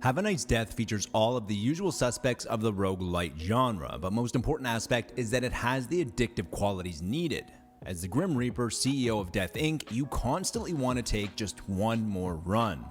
Have a Nice Death features all of the usual suspects of the roguelite genre, but most important aspect is that it has the addictive qualities needed. As the Grim Reaper, CEO of Death Inc., you constantly want to take just one more run.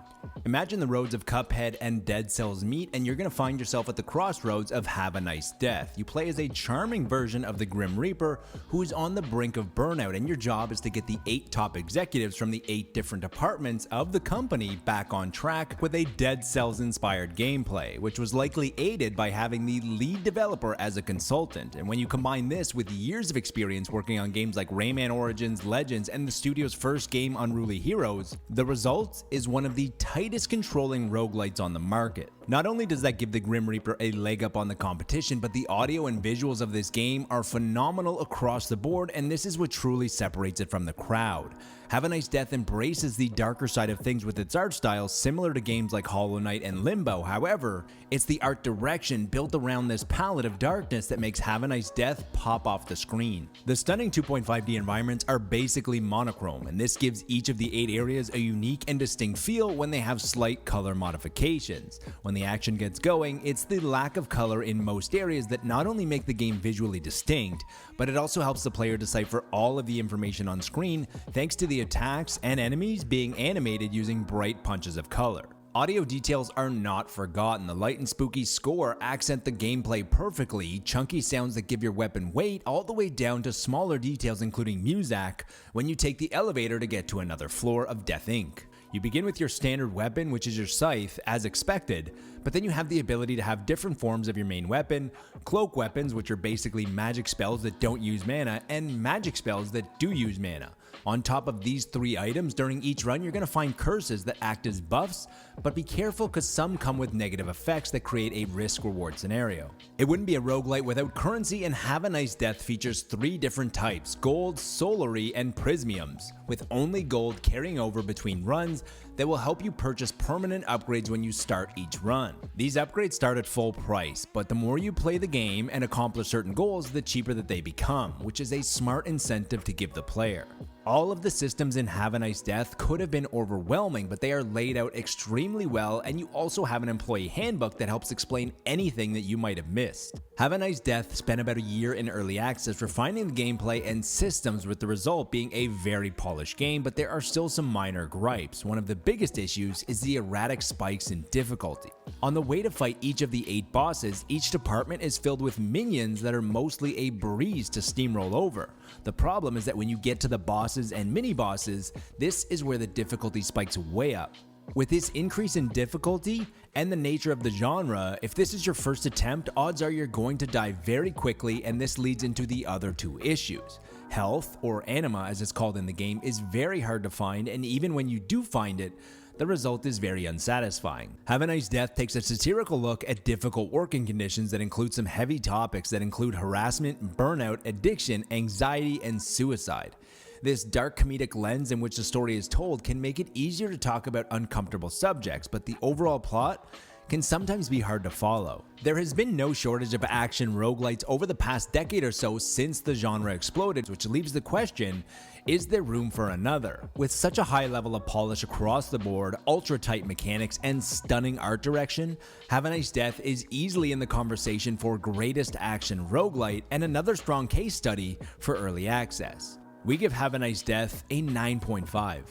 Imagine the roads of Cuphead and Dead Cells meet and you're going to find yourself at the crossroads of Have a Nice Death. You play as a charming version of the Grim Reaper who is on the brink of burnout, and your job is to get the 8 top executives from the 8 different departments of the company back on track with a Dead Cells inspired gameplay, which was likely aided by having the lead developer as a consultant. And when you combine this with years of experience working on games like Rayman Origins, Legends, and the studio's first game Unruly Heroes, the result is one of the tightest controlling roguelites on the market. Not only does that give the Grim Reaper a leg up on the competition, but the audio and visuals of this game are phenomenal across the board, and this is what truly separates it from the crowd. Have a Nice Death embraces the darker side of things with its art style, similar to games like Hollow Knight and Limbo. However, it's the art direction built around this palette of darkness that makes Have a Nice Death pop off the screen. The stunning 2.5D environments are basically monochrome, and this gives each of the 8 areas a unique and distinct feel when they have slight color modifications. When the action gets going, it's the lack of color in most areas that not only make the game visually distinct, but it also helps the player decipher all of the information on screen thanks to the attacks and enemies being animated using bright punches of color. Audio details are not forgotten. The light and spooky score accent the gameplay perfectly, chunky sounds that give your weapon weight, all the way down to smaller details including music when you take the elevator to get to another floor of Death Inc. You begin with your standard weapon, which is your scythe, as expected, but then you have the ability to have different forms of your main weapon, cloak weapons, which are basically magic spells that don't use mana, and magic spells that do use mana. On top of these 3 items, during each run you're going to find curses that act as buffs, but be careful because some come with negative effects that create a risk-reward scenario. It wouldn't be a roguelite without currency, and Have a Nice Death features 3 different types: gold, solary, and prismiums, with only gold carrying over between runs that will help you purchase permanent upgrades when you start each run. These upgrades start at full price, but the more you play the game and accomplish certain goals, the cheaper that they become, which is a smart incentive to give the player. All of the systems in Have a Nice Death could have been overwhelming, but they are laid out extremely well, and you also have an employee handbook that helps explain anything that you might have missed. Have a Nice Death spent about a year in early access refining the gameplay and systems, with the result being a very polished game, but there are still some minor gripes. One of the biggest issues is the erratic spikes in difficulty. On the way to fight each of the 8 bosses, each department is filled with minions that are mostly a breeze to steamroll over. The problem is that when you get to the bosses and mini-bosses, this is where the difficulty spikes way up. With this increase in difficulty and the nature of the genre, if this is your first attempt, odds are you're going to die very quickly, and this leads into the other 2 issues. Health, or anima as it's called in the game, is very hard to find, and even when you do find it, the result is very unsatisfying. Have a Nice Death takes a satirical look at difficult working conditions that include some heavy topics that include harassment, burnout, addiction, anxiety, and suicide. This dark comedic lens in which the story is told can make it easier to talk about uncomfortable subjects, but the overall plot can sometimes be hard to follow. There has been no shortage of action roguelites over the past decade or so since the genre exploded, which leaves the question, is there room for another? With such a high level of polish across the board, ultra tight mechanics, and stunning art direction, Have a Nice Death is easily in the conversation for greatest action roguelite and another strong case study for early access. We give Have a Nice Death a 9.5.